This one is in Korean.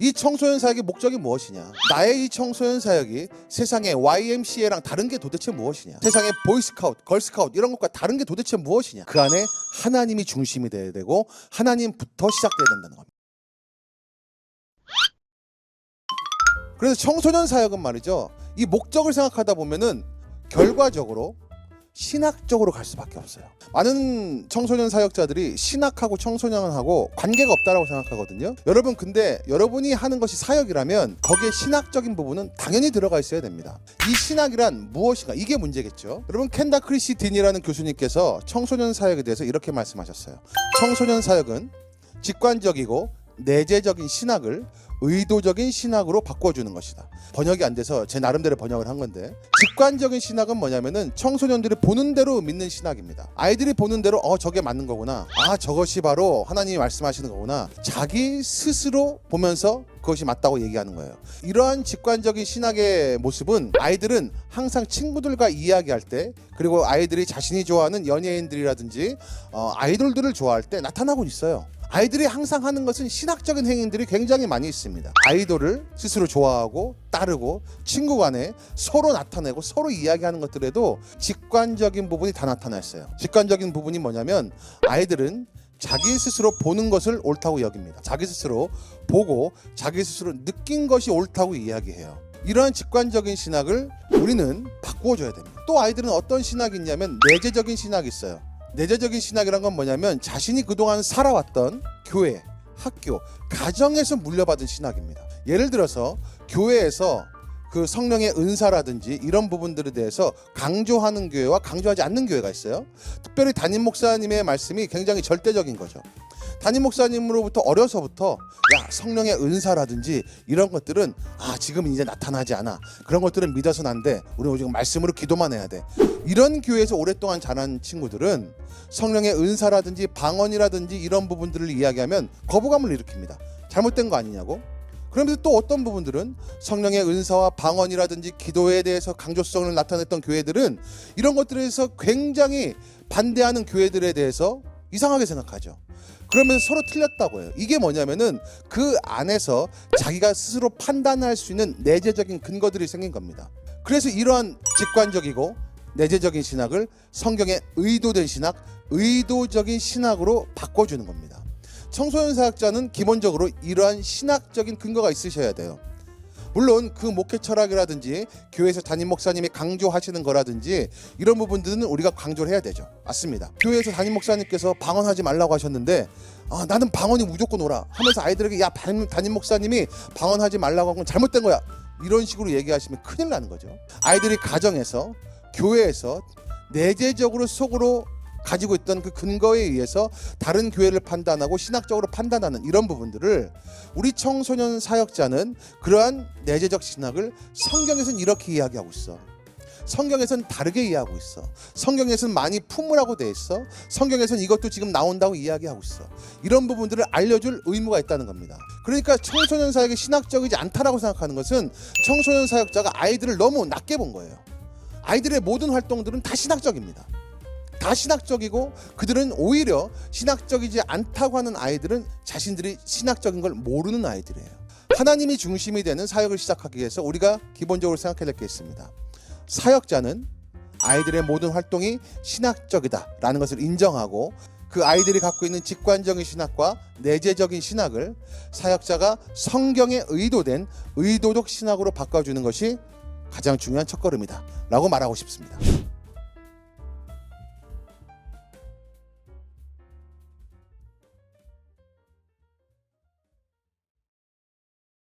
이 청소년 사역의 목적이 무엇이냐? 나의 이 청소년 사역이 세상의 YMCA랑 다른 게 도대체 무엇이냐? 세상의 보이스카우트, 걸스카우트 이런 것과 다른 게 도대체 무엇이냐? 그 안에 하나님이 중심이 돼야 되고 하나님부터 시작돼야 된다는 겁니다. 그래서 청소년 사역은 말이죠, 이 목적을 생각하다 보면은 결과적으로 신학적으로 갈 수밖에 없어요. 많은 청소년 사역자들이 신학하고 청소년하고 관계가 없다라고 생각하거든요. 여러분, 근데 여러분이 하는 것이 사역이라면 거기에 신학적인 부분은 당연히 들어가 있어야 됩니다. 이 신학이란 무엇인가, 이게 문제겠죠. 여러분, 켄다 크리시 딘이라는 교수님께서 청소년 사역에 대해서 이렇게 말씀하셨어요. 청소년 사역은 직관적이고 내재적인 신학을 의도적인 신학으로 바꿔주는 것이다. 번역이 안 돼서 제 나름대로 번역을 한 건데, 직관적인 신학은 뭐냐면은 청소년들이 보는 대로 믿는 신학입니다. 아이들이 보는 대로 저게 맞는 거구나, 저것이 바로 하나님이 말씀하시는 거구나, 자기 스스로 보면서 그것이 맞다고 얘기하는 거예요. 이러한 직관적인 신학의 모습은 아이들은 항상 친구들과 이야기할 때, 그리고 아이들이 자신이 좋아하는 연예인들이라든지 아이돌들을 좋아할 때 나타나고 있어요. 아이들이 항상 하는 것은 신학적인 행위들이 굉장히 많이 있습니다. 아이돌을 스스로 좋아하고 따르고 친구 간에 서로 나타내고 서로 이야기하는 것들에도 직관적인 부분이 다 나타나 있어요. 직관적인 부분이 뭐냐면, 아이들은 자기 스스로 보는 것을 옳다고 여깁니다. 자기 스스로 보고 자기 스스로 느낀 것이 옳다고 이야기해요. 이러한 직관적인 신학을 우리는 바꾸어줘야 됩니다. 또 아이들은 어떤 신학이 있냐면 내재적인 신학이 있어요. 내재적인 신학이란 건 뭐냐면 자신이 그동안 살아왔던 교회, 학교, 가정에서 물려받은 신학입니다. 예를 들어서 교회에서 그 성령의 은사라든지 이런 부분들에 대해서 강조하는 교회와 강조하지 않는 교회가 있어요. 특별히 담임 목사님의 말씀이 굉장히 절대적인 거죠. 담임 목사님으로부터 어려서부터 성령의 은사라든지 이런 것들은 지금 이제 나타나지 않아, 그런 것들은 믿어서는 안 돼, 우리 오직 말씀으로 기도만 해야 돼. 이런 교회에서 오랫동안 자란 친구들은 성령의 은사라든지 방언이라든지 이런 부분들을 이야기하면 거부감을 일으킵니다. 잘못된 거 아니냐고. 그런데 또 어떤 부분들은 성령의 은사와 방언이라든지 기도에 대해서 강조성을 나타냈던 교회들은 이런 것들에 대해서 굉장히 반대하는 교회들에 대해서 이상하게 생각하죠. 그러면서 서로 틀렸다고 해요. 이게 뭐냐면은 그 안에서 자기가 스스로 판단할 수 있는 내재적인 근거들이 생긴 겁니다. 그래서 이러한 직관적이고 내재적인 신학을 성경의 의도된 신학, 의도적인 신학으로 바꿔주는 겁니다. 청소년 사역자는 기본적으로 이러한 신학적인 근거가 있으셔야 돼요. 물론 그 목회 철학이라든지 교회에서 담임 목사님이 강조하시는 거라든지 이런 부분들은 우리가 강조를 해야 되죠. 맞습니다. 교회에서 담임 목사님께서 방언하지 말라고 하셨는데 나는 방언이 무조건 오라 하면서 아이들에게 담임 목사님이 방언하지 말라고 한 건 잘못된 거야, 이런 식으로 얘기하시면 큰일 나는 거죠. 아이들이 가정에서, 교회에서 내재적으로 속으로 가지고 있던 그 근거에 의해서 다른 교회를 판단하고 신학적으로 판단하는 이런 부분들을 우리 청소년 사역자는 그러한 내재적 신학을 성경에서는 이렇게 이야기하고 있어, 성경에서는 다르게 이해하고 있어, 성경에서는 많이 품으라고 돼 있어, 성경에서는 이것도 지금 나온다고 이야기하고 있어, 이런 부분들을 알려줄 의무가 있다는 겁니다. 그러니까 청소년 사역이 신학적이지 않다라고 생각하는 것은 청소년 사역자가 아이들을 너무 낮게 본 거예요. 아이들의 모든 활동들은 다 신학적입니다. 다 신학적이고, 그들은 오히려 신학적이지 않다고 하는 아이들은 자신들이 신학적인 걸 모르는 아이들이에요. 하나님이 중심이 되는 사역을 시작하기 위해서 우리가 기본적으로 생각해야 될 게 있습니다. 사역자는 아이들의 모든 활동이 신학적이다라는 것을 인정하고, 그 아이들이 갖고 있는 직관적인 신학과 내재적인 신학을 사역자가 성경에 의도된 의도적 신학으로 바꿔주는 것이 가장 중요한 첫걸음이다 라고 말하고 싶습니다.